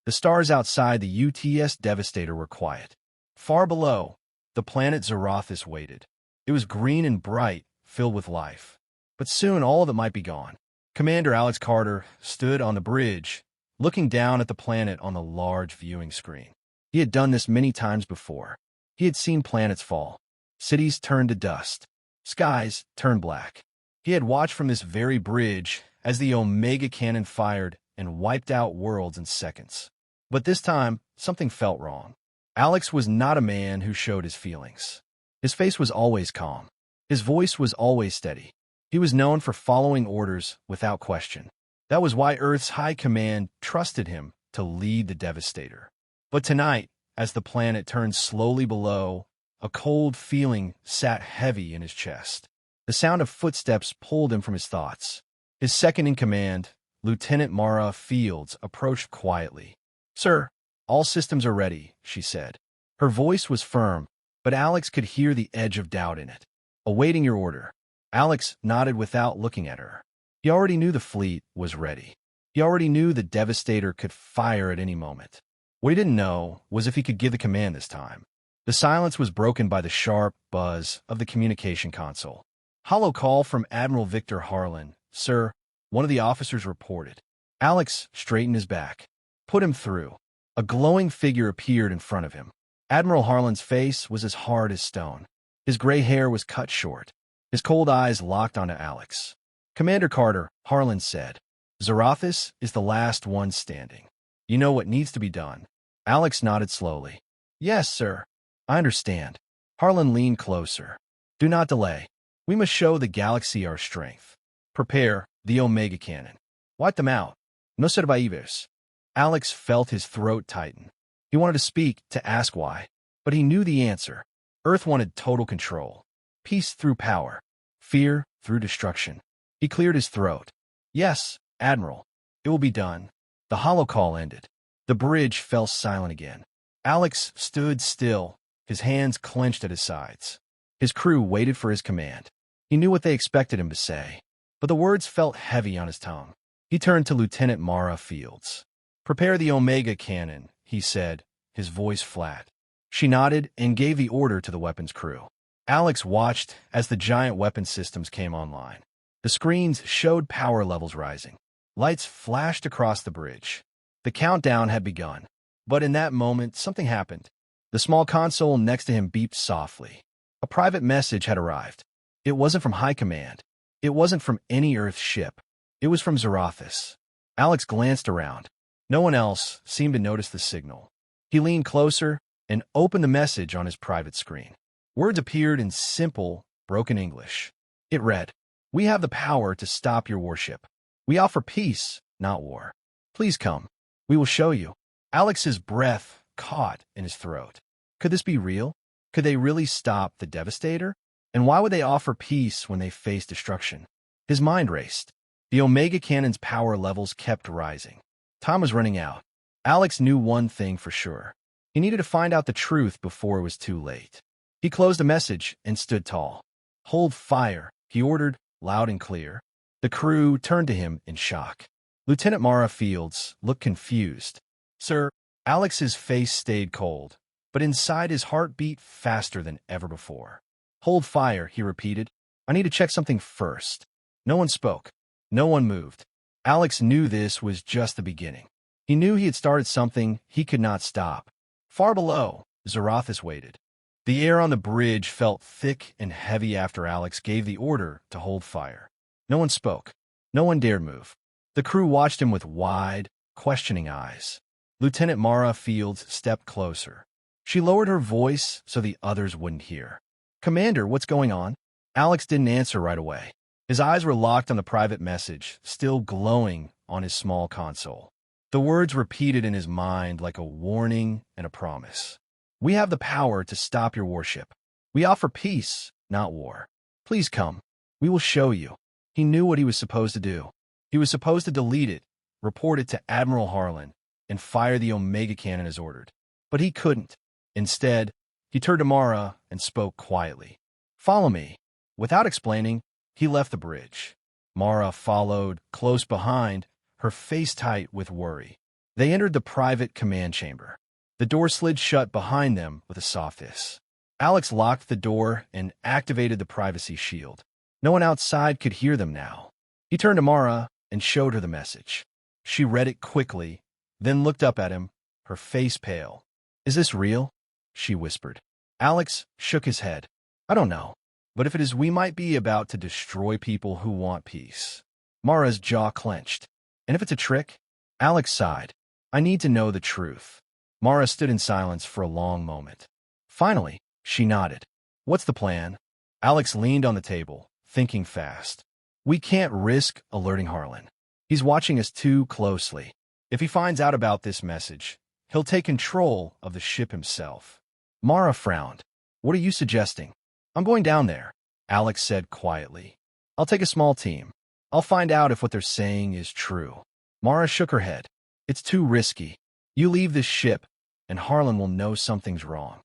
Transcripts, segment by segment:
The stars outside the UTS Devastator were quiet. Far below, the planet Zarathis waited. It was green and bright, filled with life. But soon all of it might be gone. Commander Alex Carter stood on the bridge, looking down at the planet on the large viewing screen. He had done this many times before. He had seen planets fall. Cities turned to dust. Skies turned black. He had watched from this very bridge as the Omega cannon fired and wiped out worlds in seconds. But this time, something felt wrong. Alex was not a man who showed his feelings. His face was always calm. His voice was always steady. He was known for following orders without question. That was why Earth's high command trusted him to lead the Devastator. But tonight, as the planet turned slowly below, a cold feeling sat heavy in his chest. The sound of footsteps pulled him from his thoughts. His second-in-command, Lieutenant Mara Fields, approached quietly. "Sir, all systems are ready," she said. Her voice was firm, but Alex could hear the edge of doubt in it. "Awaiting your order." Alex nodded without looking at her. He already knew the fleet was ready. He already knew the Devastator could fire at any moment. What he didn't know was if he could give the command this time. The silence was broken by the sharp buzz of the communication console. "Hollow call from Admiral Victor Harlan, sir," one of the officers reported. Alex straightened his back. "Put him through." A glowing figure appeared in front of him. Admiral Harlan's face was as hard as stone. His gray hair was cut short. His cold eyes locked onto Alex. "Commander Carter," Harlan said, "Zarathis is the last one standing. You know what needs to be done." Alex nodded slowly. "Yes, sir. I understand." Harlan leaned closer. "Do not delay. We must show the galaxy our strength. Prepare the Omega cannon. Wipe them out. No survivors." Alex felt his throat tighten. He wanted to speak, to ask why, but he knew the answer. Earth wanted total control. Peace through power. Fear through destruction. He cleared his throat. "Yes, Admiral. It will be done." The hollow call ended. The bridge fell silent again. Alex stood still, his hands clenched at his sides. His crew waited for his command. He knew what they expected him to say, but the words felt heavy on his tongue. He turned to Lieutenant Mara Fields. "Prepare the Omega cannon," he said, his voice flat. She nodded and gave the order to the weapons crew. Alex watched as the giant weapon systems came online. The screens showed power levels rising. Lights flashed across the bridge. The countdown had begun. But in that moment, something happened. The small console next to him beeped softly. A private message had arrived. It wasn't from High Command. It wasn't from any Earth ship. It was from Zarathis. Alex glanced around. No one else seemed to notice the signal. He leaned closer and opened the message on his private screen. Words appeared in simple, broken English. It read, "We have the power to stop your warship. We offer peace, not war. Please come. We will show you." Alex's breath caught in his throat. Could this be real? Could they really stop the Devastator? And why would they offer peace when they face destruction? His mind raced. The Omega cannon's power levels kept rising. Time was running out. Alex knew one thing for sure. He needed to find out the truth before it was too late. He closed the message and stood tall. "Hold fire," he ordered, loud and clear. The crew turned to him in shock. Lieutenant Mara Fields looked confused. "Sir," Alex's face stayed cold, but inside his heart beat faster than ever before. "Hold fire," he repeated. "I need to check something first." No one spoke. No one moved. Alex knew this was just the beginning. He knew he had started something he could not stop. Far below, Zarathis waited. The air on the bridge felt thick and heavy after Alex gave the order to hold fire. No one spoke. No one dared move. The crew watched him with wide, questioning eyes. Lieutenant Mara Fields stepped closer. She lowered her voice so the others wouldn't hear. "Commander, what's going on?" Alex didn't answer right away. His eyes were locked on the private message, still glowing on his small console. The words repeated in his mind like a warning and a promise. "We have the power to stop your warship. We offer peace, not war. Please come. We will show you." He knew what he was supposed to do. He was supposed to delete it, report it to Admiral Harlan, and fire the Omega cannon as ordered. But he couldn't. Instead, he turned to Mara and spoke quietly. "Follow me." Without explaining, he left the bridge. Mara followed, close behind, her face tight with worry. They entered the private command chamber. The door slid shut behind them with a soft hiss. Alex locked the door and activated the privacy shield. No one outside could hear them now. He turned to Mara and showed her the message. She read it quickly, then looked up at him, her face pale. "Is this real?" she whispered. Alex shook his head. "I don't know. But if it is, we might be about to destroy people who want peace." Mara's jaw clenched. "And if it's a trick?" Alex sighed. "I need to know the truth." Mara stood in silence for a long moment. Finally, she nodded. "What's the plan?" Alex leaned on the table, thinking fast. "We can't risk alerting Harlan. He's watching us too closely. If he finds out about this message, he'll take control of the ship himself." Mara frowned. "What are you suggesting?" "I'm going down there," Alex said quietly. "I'll take a small team. I'll find out if what they're saying is true." Mara shook her head. "It's too risky. You leave this ship, and Harlan will know something's wrong."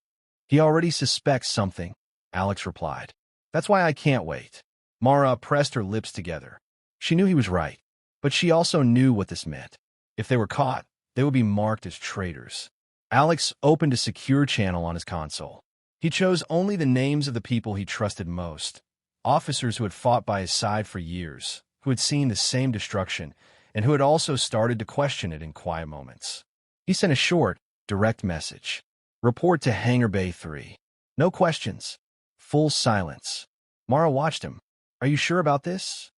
"He already suspects something," Alex replied. "That's why I can't wait." Mara pressed her lips together. She knew he was right, but she also knew what this meant. If they were caught, they would be marked as traitors. Alex opened a secure channel on his console. He chose only the names of the people he trusted most, officers who had fought by his side for years, who had seen the same destruction, and who had also started to question it in quiet moments. He sent a short, direct message. "Report to Hangar Bay 3. No questions. Full silence." Mara watched him. "Are you sure about this?"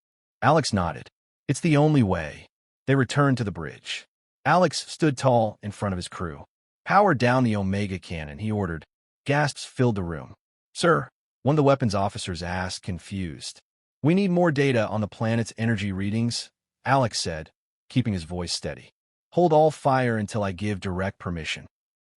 Alex nodded. "It's the only way." They returned to the bridge. Alex stood tall in front of his crew. "Power down the Omega cannon," he ordered. Gasps filled the room. "Sir," one of the weapons officers asked, confused. "We need more data on the planet's energy readings," Alex said, keeping his voice steady. "Hold all fire until I give direct permission."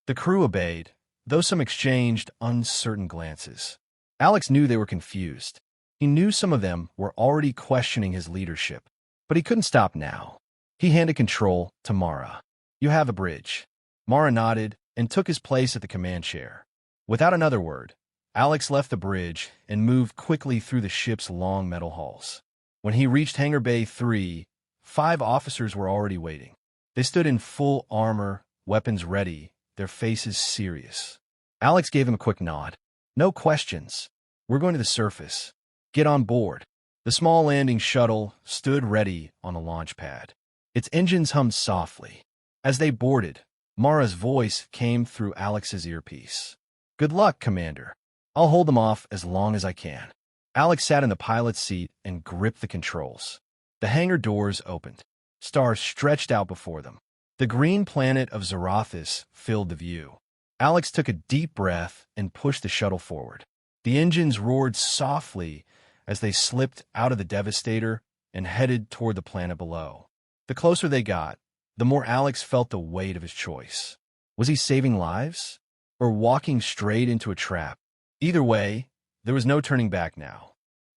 The crew obeyed, though some exchanged uncertain glances. Alex knew they were confused. He knew some of them were already questioning his leadership, but he couldn't stop now. He handed control to Mara. "You have a bridge." Mara nodded and took his place at the command chair. Without another word, Alex left the bridge and moved quickly through the ship's long metal halls. When he reached Hangar Bay 3, 5 officers were already waiting. They stood in full armor, weapons ready, their faces serious. Alex gave him a quick nod. "No questions. We're going to the surface. Get on board." The small landing shuttle stood ready on the launch pad. Its engines hummed softly. As they boarded, Mara's voice came through Alex's earpiece. "Good luck, Commander. I'll hold them off as long as I can." Alex sat in the pilot's seat and gripped the controls. The hangar doors opened. Stars stretched out before them. The green planet of Zarathis filled the view. Alex took a deep breath and pushed the shuttle forward. The engines roared softly as they slipped out of the Devastator and headed toward the planet below. The closer they got, the more Alex felt the weight of his choice. Was he saving lives? Or walking straight into a trap? Either way, there was no turning back now.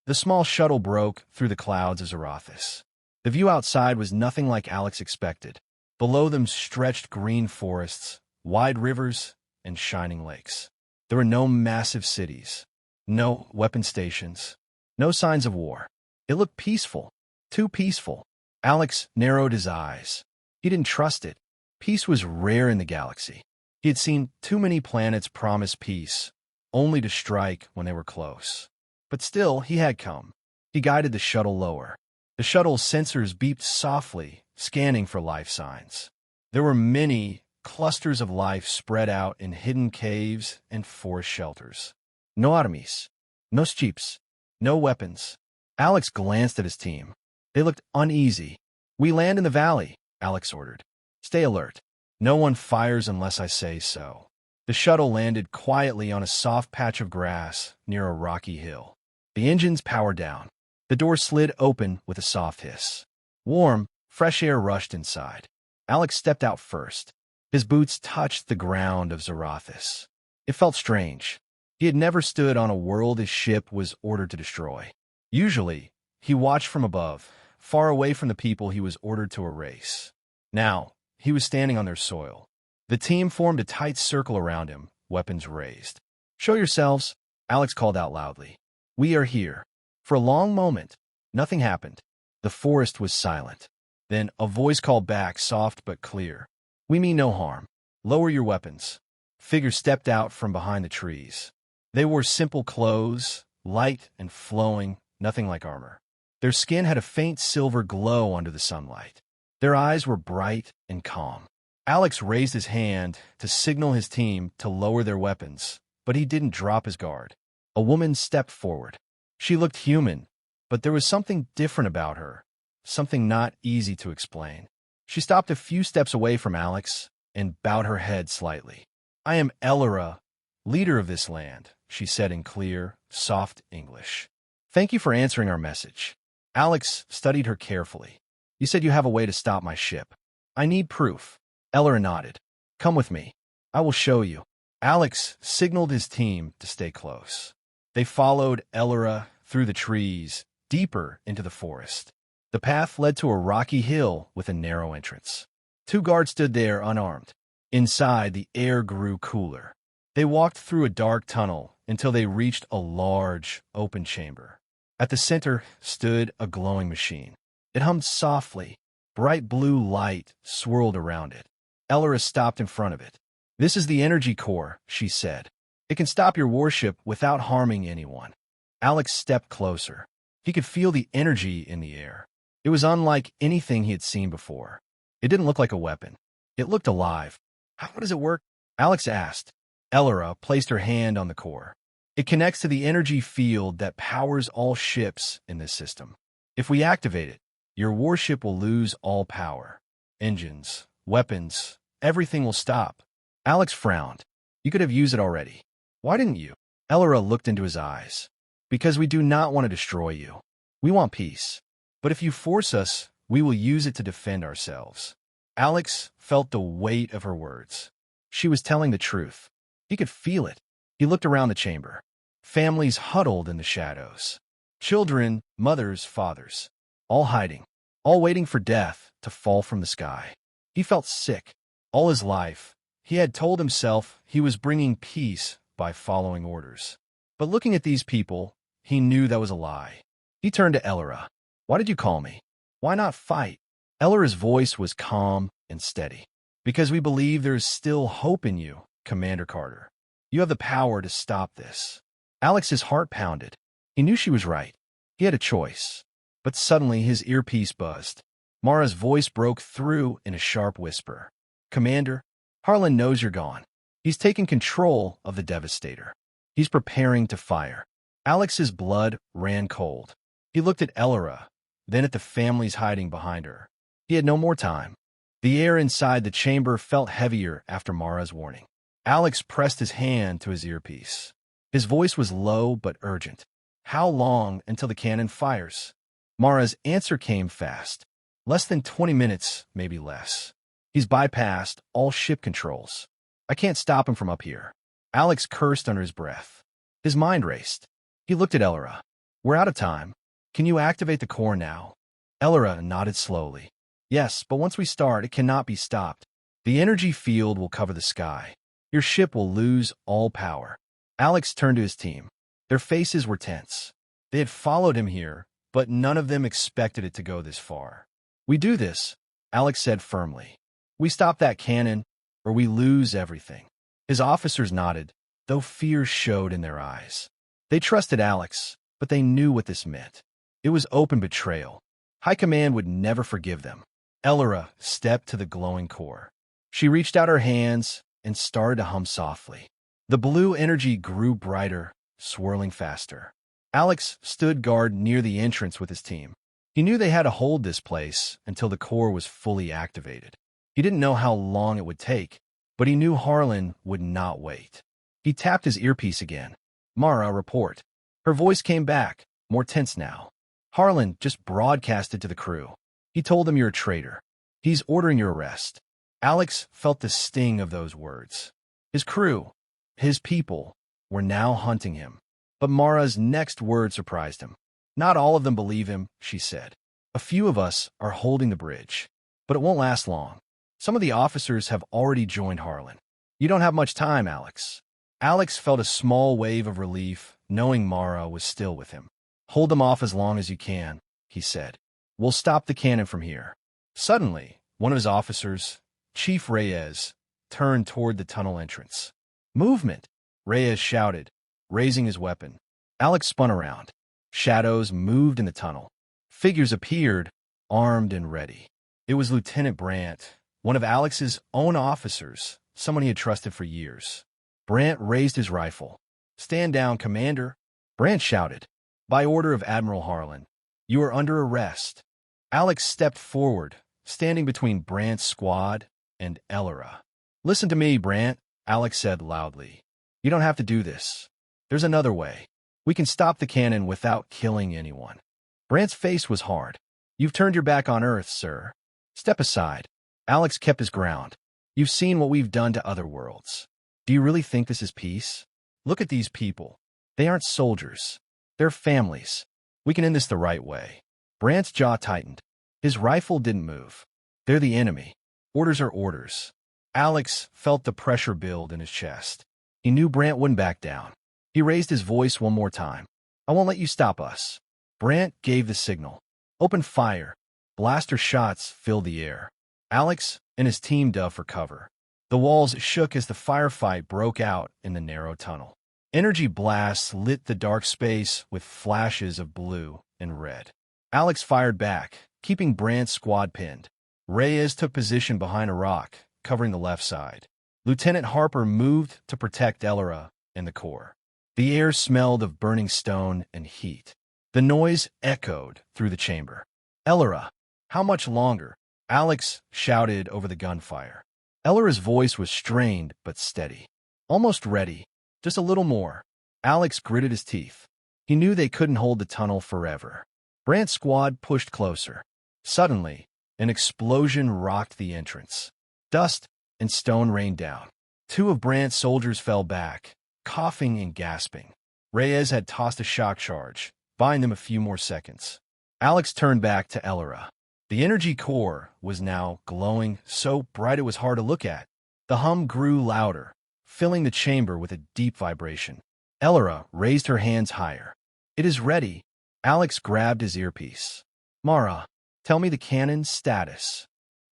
The small shuttle broke through the clouds of Zarathis. The view outside was nothing like Alex expected. Below them stretched green forests, wide rivers, and shining lakes. There were no massive cities, no weapon stations, no signs of war. It looked peaceful, too peaceful. Alex narrowed his eyes. He didn't trust it. Peace was rare in the galaxy. He had seen too many planets promise peace, only to strike when they were close. But still, he had come. He guided the shuttle lower. The shuttle's sensors beeped softly, scanning for life signs. There were many clusters of life spread out in hidden caves and forest shelters. No automies, no jeeps, no weapons. Alex glanced at his team. They looked uneasy. "We land in the valley," Alex ordered. "Stay alert. No one fires unless I say so." The shuttle landed quietly on a soft patch of grass near a rocky hill. The engines powered down. The door slid open with a soft hiss. Warm, fresh air rushed inside. Alex stepped out first. His boots touched the ground of Zarathis. It felt strange. He had never stood on a world his ship was ordered to destroy. Usually, he watched from above, far away from the people he was ordered to erase. Now, he was standing on their soil. The team formed a tight circle around him, weapons raised. "Show yourselves," Alex called out loudly. "We are here." For a long moment, nothing happened. The forest was silent. Then a voice called back, soft but clear. We mean no harm. Lower your weapons. Figures stepped out from behind the trees. They wore simple clothes, light and flowing, nothing like armor. Their skin had a faint silver glow under the sunlight. Their eyes were bright and calm. Alex raised his hand to signal his team to lower their weapons, but he didn't drop his guard. A woman stepped forward. She looked human, but there was something different about her, something not easy to explain. She stopped a few steps away from Alex and bowed her head slightly. "I am Elora, leader of this land," she said in clear, soft English. "Thank you for answering our message." Alex studied her carefully. "You said you have a way to stop my ship. I need proof." Elora nodded. "Come with me. I will show you." Alex signaled his team to stay close. They followed Elora through the trees, deeper into the forest. The path led to a rocky hill with a narrow entrance. 2 guards stood there unarmed. Inside, the air grew cooler. They walked through a dark tunnel until they reached a large, open chamber. At the center stood a glowing machine. It hummed softly. Bright blue light swirled around it. Elora stopped in front of it. "This is the energy core," she said. "It can stop your warship without harming anyone." Alex stepped closer. He could feel the energy in the air. It was unlike anything he had seen before. It didn't look like a weapon. It looked alive. "How does it work?" Alex asked. Elora placed her hand on the core. "It connects to the energy field that powers all ships in this system. If we activate it, your warship will lose all power. Engines, weapons, everything will stop." Alex frowned. "You could have used it already. Why didn't you?" Elora looked into his eyes. "Because we do not want to destroy you. We want peace. But if you force us, we will use it to defend ourselves." Alex felt the weight of her words. She was telling the truth. He could feel it. He looked around the chamber. Families huddled in the shadows. Children, mothers, fathers. All hiding. All waiting for death to fall from the sky. He felt sick. All his life, he had told himself he was bringing peace by following orders. But looking at these people, he knew that was a lie. He turned to Elora. "Why did you call me? Why not fight?" Elora's voice was calm and steady. "Because we believe there is still hope in you, Commander Carter. You have the power to stop this." Alex's heart pounded. He knew she was right. He had a choice. But suddenly his earpiece buzzed. Mara's voice broke through in a sharp whisper. "Commander, Harlan knows you're gone. He's taken control of the Devastator. He's preparing to fire." Alex's blood ran cold. He looked at Elora, then at the families hiding behind her. He had no more time. The air inside the chamber felt heavier after Mara's warning. Alex pressed his hand to his earpiece. His voice was low but urgent. "How long until the cannon fires?" Mara's answer came fast. "Less than 20 minutes, maybe less. He's bypassed all ship controls. I can't stop him from up here." Alex cursed under his breath. His mind raced. He looked at Elora. "We're out of time. Can you activate the core now?" Elora nodded slowly. "Yes, but once we start, it cannot be stopped. The energy field will cover the sky. Your ship will lose all power." Alex turned to his team. Their faces were tense. They had followed him here, but none of them expected it to go this far. "We do this," Alex said firmly. "We stop that cannon, or we lose everything." His officers nodded, though fear showed in their eyes. They trusted Alex, but they knew what this meant. It was open betrayal. High Command would never forgive them. Elora stepped to the glowing core. She reached out her hands and started to hum softly. The blue energy grew brighter, swirling faster. Alex stood guard near the entrance with his team. He knew they had to hold this place until the core was fully activated. He didn't know how long it would take, but he knew Harlan would not wait. He tapped his earpiece again. "Mara, report." Her voice came back, more tense now. "Harlan just broadcasted to the crew. He told them you're a traitor. He's ordering your arrest." Alex felt the sting of those words. His crew, his people, were now hunting him. But Mara's next word surprised him. "Not all of them believe him," she said. "A few of us are holding the bridge, but it won't last long. Some of the officers have already joined Harlan. You don't have much time, Alex." Alex felt a small wave of relief, knowing Mara was still with him. "Hold them off as long as you can," he said. "We'll stop the cannon from here." Suddenly, one of his officers, Chief Reyes turned toward the tunnel entrance. Movement! Reyes shouted, raising his weapon. Alex spun around. Shadows moved in the tunnel. Figures appeared, armed and ready. It was Lieutenant Brandt, one of Alex's own officers, someone he had trusted for years. Brandt raised his rifle. "Stand down, Commander," Brandt shouted. "By order of Admiral Harlan, you are under arrest." Alex stepped forward, standing between Brandt's squad and Elora. "Listen to me, Brandt," Alex said loudly. "You don't have to do this. There's another way. We can stop the cannon without killing anyone." Brandt's face was hard. "You've turned your back on Earth, sir. Step aside." Alex kept his ground. "You've seen what we've done to other worlds. Do you really think this is peace? Look at these people. They aren't soldiers. They're families. We can end this the right way." Brandt's jaw tightened. His rifle didn't move. "They're the enemy. Orders are orders." Alex felt the pressure build in his chest. He knew Brandt wouldn't back down. He raised his voice one more time. "I won't let you stop us." Brandt gave the signal. "Open fire." Blaster shots filled the air. Alex and his team dove for cover. The walls shook as the firefight broke out in the narrow tunnel. Energy blasts lit the dark space with flashes of blue and red. Alex fired back, keeping Brandt's squad pinned. Reyes took position behind a rock, covering the left side. Lieutenant Harper moved to protect Elora and the core. The air smelled of burning stone and heat. The noise echoed through the chamber. "Elora, how much longer?" Alex shouted over the gunfire. Elora's voice was strained but steady. "Almost ready. Just a little more." Alex gritted his teeth. He knew they couldn't hold the tunnel forever. Brandt's squad pushed closer. Suddenly, an explosion rocked the entrance. Dust and stone rained down. Two of Brandt's soldiers fell back, coughing and gasping. Reyes had tossed a shock charge, buying them a few more seconds. Alex turned back to Elora. The energy core was now glowing so bright it was hard to look at. The hum grew louder, filling the chamber with a deep vibration. Elora raised her hands higher. "It is ready." Alex grabbed his earpiece. "Mara, tell me the cannon's status."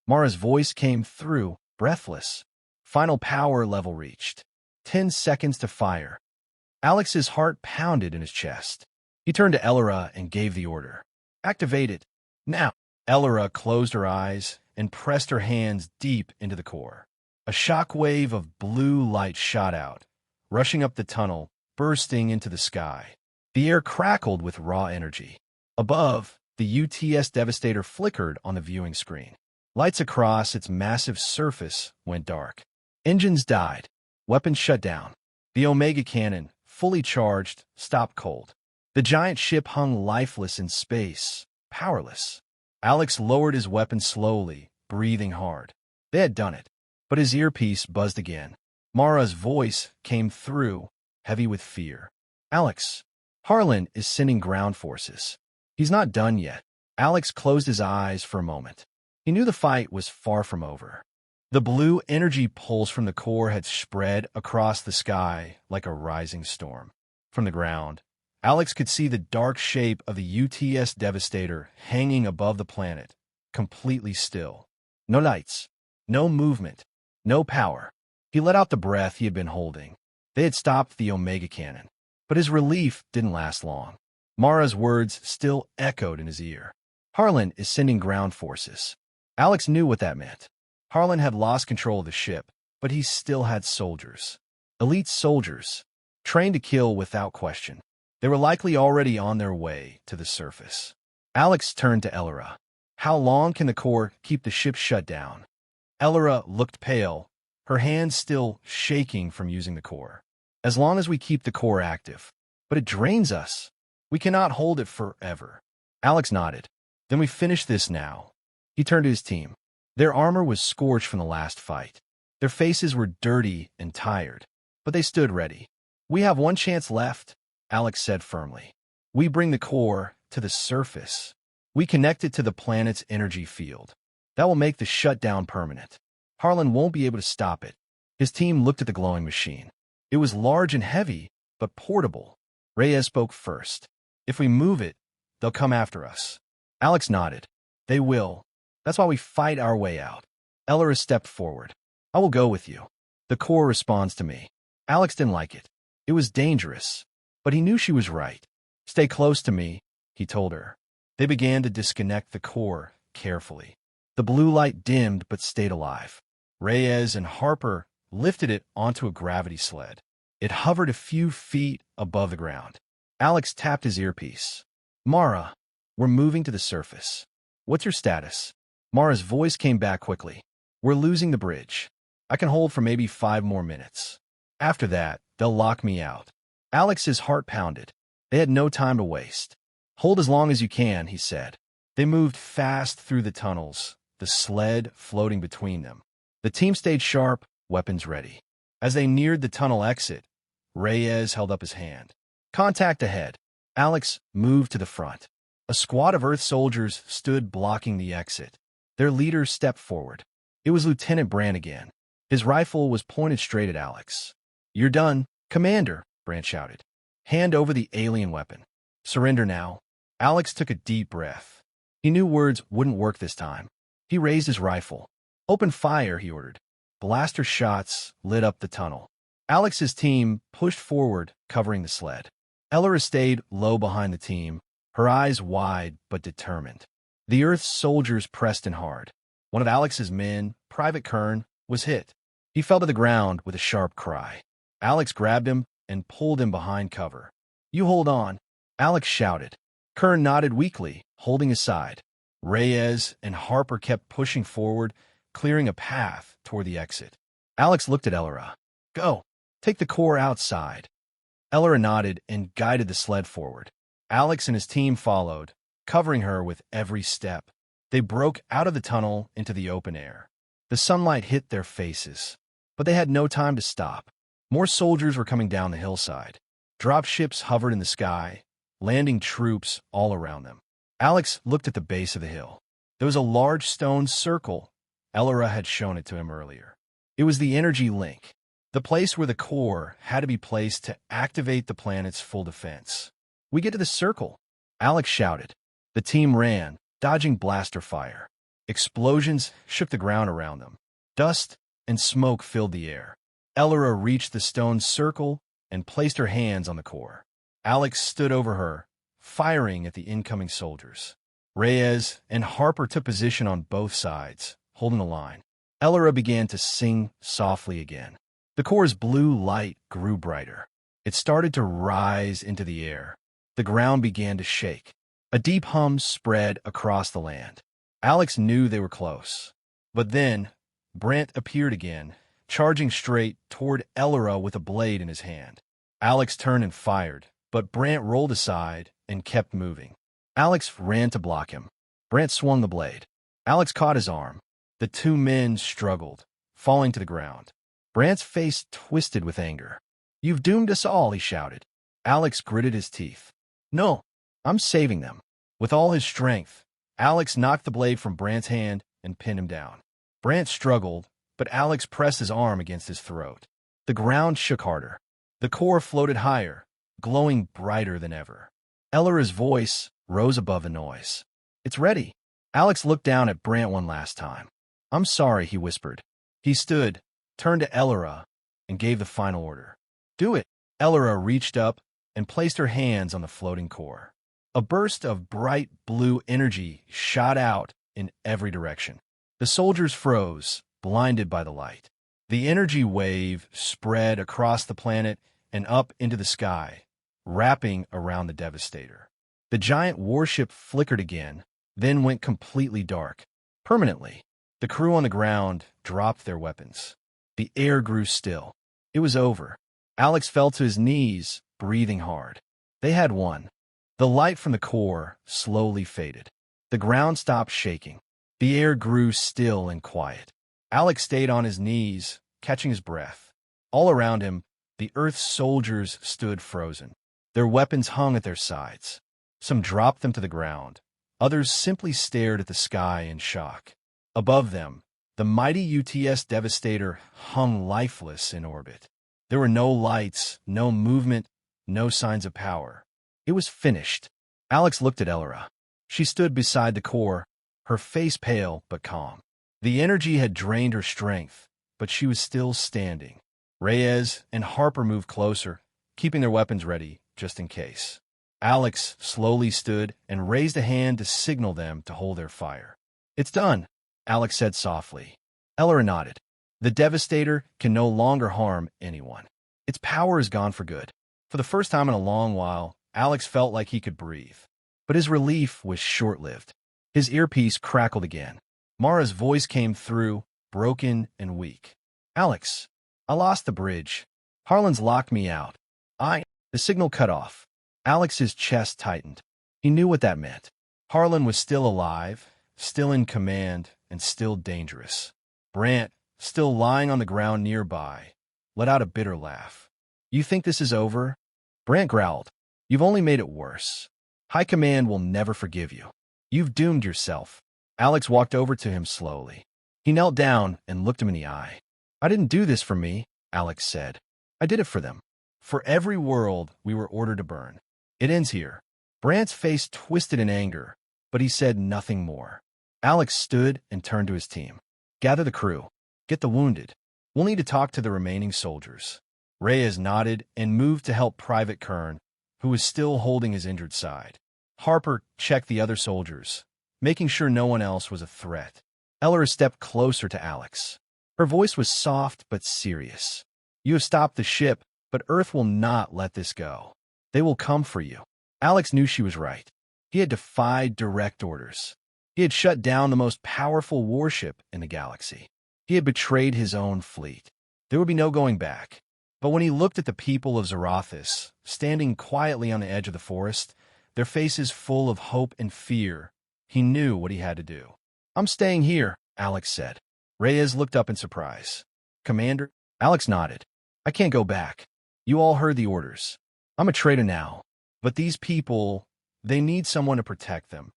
Mara's voice came through, breathless. "Final power level reached. 10 seconds to fire." Alex's heart pounded in his chest. He turned to Elora and gave the order. "Activate it. Now." Elora closed her eyes and pressed her hands deep into the core. A shockwave of blue light shot out, rushing up the tunnel, bursting into the sky. The air crackled with raw energy. Above, the UTS Devastator flickered on the viewing screen. Lights across its massive surface went dark. Engines died. Weapons shut down. The Omega cannon, fully charged, stopped cold. The giant ship hung lifeless in space, powerless. Alex lowered his weapon slowly, breathing hard. They had done it. But his earpiece buzzed again. Mara's voice came through, heavy with fear. "Alex, Harlan is sending ground forces. He's not done yet." Alex closed his eyes for a moment. He knew the fight was far from over. The blue energy pulse from the core had spread across the sky like a rising storm. From the ground, Alex could see the dark shape of the UTS Devastator hanging above the planet, completely still. No lights, no movement, no power. He let out the breath he had been holding. They had stopped the Omega cannon. But his relief didn't last long. Mara's words still echoed in his ear. "Harlan is sending ground forces." Alex knew what that meant. Harlan had lost control of the ship, but he still had soldiers. Elite soldiers, trained to kill without question. They were likely already on their way to the surface. Alex turned to Elora. "How long can the core keep the ship shut down?" Elora looked pale, her hands still shaking from using the core. "As long as we keep the core active. But it drains us. We cannot hold it forever." Alex nodded. "Then we finish this now." He turned to his team. Their armor was scorched from the last fight. Their faces were dirty and tired, but they stood ready. "We have one chance left," Alex said firmly. "We bring the core to the surface. We connect it to the planet's energy field. That will make the shutdown permanent. Harlan won't be able to stop it." His team looked at the glowing machine. It was large and heavy, but portable. Reyes spoke first. "If we move it, they'll come after us." Alex nodded. "They will. That's why we fight our way out." Elora stepped forward. I will go with you. The core responds to me. Alex didn't like it. It was dangerous, but he knew she was right. Stay close to me, he told her. They began to disconnect the core carefully. The blue light dimmed but stayed alive. Reyes and Harper lifted it onto a gravity sled. It hovered a few feet above the ground. Alex tapped his earpiece. Mara, we're moving to the surface. What's your status? Mara's voice came back quickly. We're losing the bridge. I can hold for maybe 5 more minutes. After that, they'll lock me out. Alex's heart pounded. They had no time to waste. Hold as long as you can, he said. They moved fast through the tunnels, the sled floating between them. The team stayed sharp, weapons ready. As they neared the tunnel exit, Reyes held up his hand. Contact ahead. Alex moved to the front. A squad of Earth soldiers stood blocking the exit. Their leader stepped forward. It was Lieutenant Brandt again. His rifle was pointed straight at Alex. You're done, Commander, Brandt shouted. Hand over the alien weapon. Surrender now. Alex took a deep breath. He knew words wouldn't work this time. He raised his rifle. Open fire, he ordered. Blaster shots lit up the tunnel. Alex's team pushed forward, covering the sled. Elora stayed low behind the team, her eyes wide but determined. The Earth's soldiers pressed in hard. One of Alex's men, Private Kern, was hit. He fell to the ground with a sharp cry. Alex grabbed him and pulled him behind cover. You hold on, Alex shouted. Kern nodded weakly, holding his side. Reyes and Harper kept pushing forward, clearing a path toward the exit. Alex looked at Elora. Go. Take the core outside. Elora nodded and guided the sled forward. Alex and his team followed, covering her with every step. They broke out of the tunnel into the open air. The sunlight hit their faces, but they had no time to stop. More soldiers were coming down the hillside. Dropships hovered in the sky, landing troops all around them. Alex looked at the base of the hill. There was a large stone circle. Elora had shown it to him earlier. It was the energy link, the place where the core had to be placed to activate the planet's full defense. We get to the circle, Alex shouted. The team ran, dodging blaster fire. Explosions shook the ground around them. Dust and smoke filled the air. Elora reached the stone circle and placed her hands on the core. Alex stood over her, firing at the incoming soldiers. Reyes and Harper took position on both sides, holding the line. Elora began to sing softly again. The core's blue light grew brighter. It started to rise into the air. The ground began to shake. A deep hum spread across the land. Alex knew they were close. But then, Brandt appeared again, charging straight toward Elora with a blade in his hand. Alex turned and fired, but Brandt rolled aside and kept moving. Alex ran to block him. Brandt swung the blade. Alex caught his arm. The two men struggled, falling to the ground. Brandt's face twisted with anger. You've doomed us all, he shouted. Alex gritted his teeth. No, I'm saving them. With all his strength, Alex knocked the blade from Brandt's hand and pinned him down. Brandt struggled, but Alex pressed his arm against his throat. The ground shook harder. The core floated higher, glowing brighter than ever. Elora's voice rose above the noise. It's ready. Alex looked down at Brandt one last time. I'm sorry, he whispered. He stood, turned to Elora, and gave the final order. Do it. Elora reached up and placed her hands on the floating core. A burst of bright blue energy shot out in every direction. The soldiers froze, blinded by the light. The energy wave spread across the planet and up into the sky, wrapping around the Devastator. The giant warship flickered again, then went completely dark, permanently. The crew on the ground dropped their weapons. The air grew still. It was over. Alex fell to his knees, breathing hard. They had won. The light from the core slowly faded. The ground stopped shaking. The air grew still and quiet. Alex stayed on his knees, catching his breath. All around him, the Earth's soldiers stood frozen. Their weapons hung at their sides. Some dropped them to the ground. Others simply stared at the sky in shock. Above them, the mighty UTS Devastator hung lifeless in orbit. There were no lights, no movement, no signs of power. It was finished. Alex looked at Elora. She stood beside the core, her face pale but calm. The energy had drained her strength, but she was still standing. Reyes and Harper moved closer, keeping their weapons ready, just in case. Alex slowly stood and raised a hand to signal them to hold their fire. "It's done," Alex said softly. Elora nodded. "The Devastator can no longer harm anyone. Its power is gone for good." For the first time in a long while, Alex felt like he could breathe. But his relief was short-lived. His earpiece crackled again. Mara's voice came through, broken and weak. "Alex, I lost the bridge. Harlan's locked me out. The signal cut off." Alex's chest tightened. He knew what that meant. Harlan was still alive, still in command, and still dangerous. Brant, still lying on the ground nearby, let out a bitter laugh. "You think this is over?" Brant growled. "You've only made it worse. High Command will never forgive you. You've doomed yourself." Alex walked over to him slowly. He knelt down and looked him in the eye. "I didn't do this for me," Alex said. "I did it for them. For every world we were ordered to burn. It ends here." Brant's face twisted in anger, but he said nothing more. Alex stood and turned to his team. "Gather the crew. Get the wounded. We'll need to talk to the remaining soldiers." Reyes nodded and moved to help Private Kern, who was still holding his injured side. Harper checked the other soldiers, making sure no one else was a threat. Elora stepped closer to Alex. Her voice was soft but serious. "You have stopped the ship, but Earth will not let this go. They will come for you." Alex knew she was right. He had defied direct orders. He had shut down the most powerful warship in the galaxy. He had betrayed his own fleet. There would be no going back. But when he looked at the people of Zarathis, standing quietly on the edge of the forest, their faces full of hope and fear, he knew what he had to do. "I'm staying here," Alex said. Reyes looked up in surprise. "Commander?" Alex nodded. "I can't go back. You all heard the orders. I'm a traitor now. But these people, they need someone to protect them."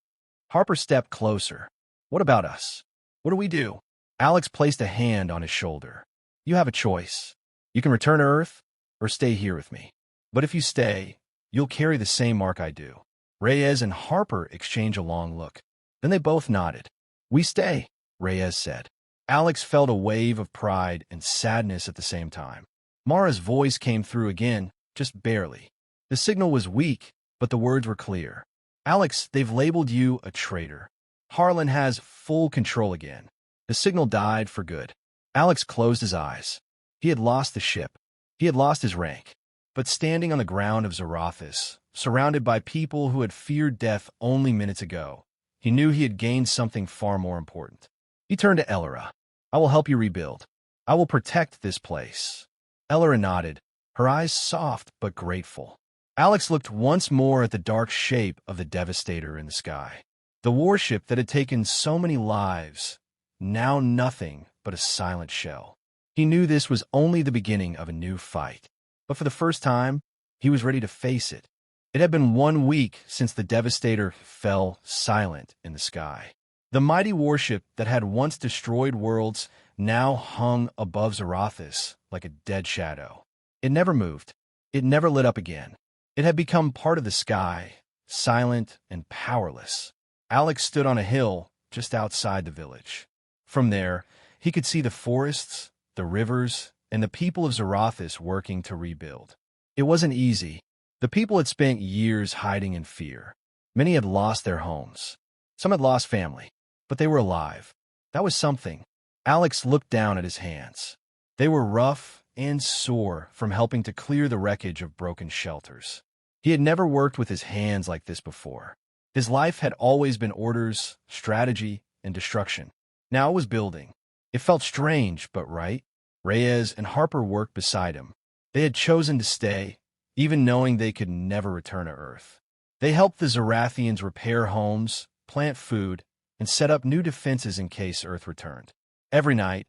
Harper stepped closer. "What about us? What do we do?" Alex placed a hand on his shoulder. "You have a choice. You can return to Earth or stay here with me. But if you stay, you'll carry the same mark I do." Reyes and Harper exchanged a long look. Then they both nodded. "We stay," Reyes said. Alex felt a wave of pride and sadness at the same time. Mara's voice came through again, just barely. The signal was weak, but the words were clear. "Alex, they've labeled you a traitor. Harlan has full control again." The signal died for good. Alex closed his eyes. He had lost the ship. He had lost his rank. But standing on the ground of Zarathis, surrounded by people who had feared death only minutes ago, he knew he had gained something far more important. He turned to Elora. "I will help you rebuild. I will protect this place." Elora nodded, her eyes soft but grateful. Alex looked once more at the dark shape of the Devastator in the sky. The warship that had taken so many lives, now nothing but a silent shell. He knew this was only the beginning of a new fight. But for the first time, he was ready to face it. It had been 1 week since the Devastator fell silent in the sky. The mighty warship that had once destroyed worlds now hung above Zarathis like a dead shadow. It never moved. It never lit up again. It had become part of the sky, silent and powerless. Alex stood on a hill just outside the village. From there, he could see the forests, the rivers, and the people of Zarathis working to rebuild. It wasn't easy. The people had spent years hiding in fear. Many had lost their homes. Some had lost family, but they were alive. That was something. Alex looked down at his hands. They were rough and sore from helping to clear the wreckage of broken shelters. He had never worked with his hands like this before. His life had always been orders, strategy, and destruction. Now it was building. It felt strange, but right. Reyes and Harper worked beside him. They had chosen to stay, even knowing they could never return to Earth. They helped the Zarathians repair homes, plant food, and set up new defenses in case Earth returned. Every night,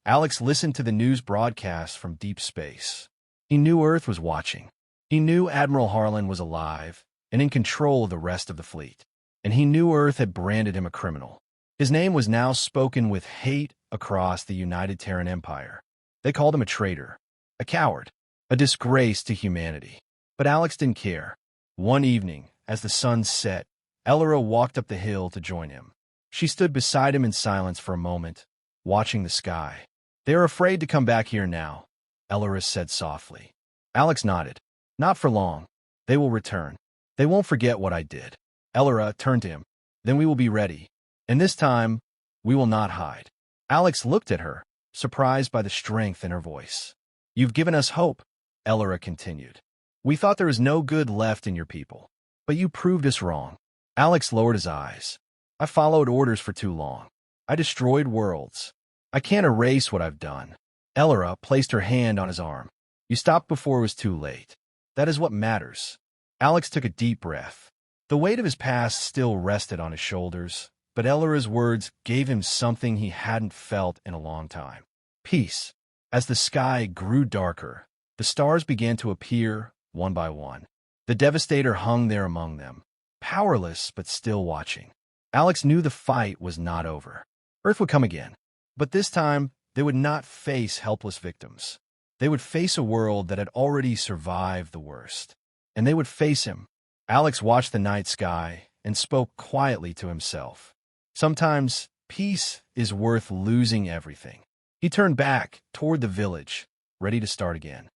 Alex listened to the news broadcasts from deep space. He knew Earth was watching. He knew Admiral Harlan was alive and in control of the rest of the fleet. And he knew Earth had branded him a criminal. His name was now spoken with hate across the United Terran Empire. They called him a traitor, a coward, a disgrace to humanity. But Alex didn't care. One evening, as the sun set, Elora walked up the hill to join him. She stood beside him in silence for a moment, watching the sky. They are afraid to come back here now, Ellerus said softly. Alex nodded. Not for long. They will return. They won't forget what I did. Ellera turned to him. Then we will be ready. And this time, we will not hide. Alex looked at her, surprised by the strength in her voice. You've given us hope, Ellera continued. We thought there was no good left in your people, but you proved us wrong. Alex lowered his eyes. I followed orders for too long. I destroyed worlds. I can't erase what I've done. Ellera placed her hand on his arm. You stopped before it was too late. That is what matters. Alex took a deep breath. The weight of his past still rested on his shoulders, but Ellera's words gave him something he hadn't felt in a long time. Peace. As the sky grew darker, the stars began to appear one by one. The Devastator hung there among them, powerless but still watching. Alex knew the fight was not over. Earth would come again, but this time they would not face helpless victims. They would face a world that had already survived the worst. And they would face him. Alex watched the night sky and spoke quietly to himself. Sometimes peace is worth losing everything. He turned back toward the village, ready to start again.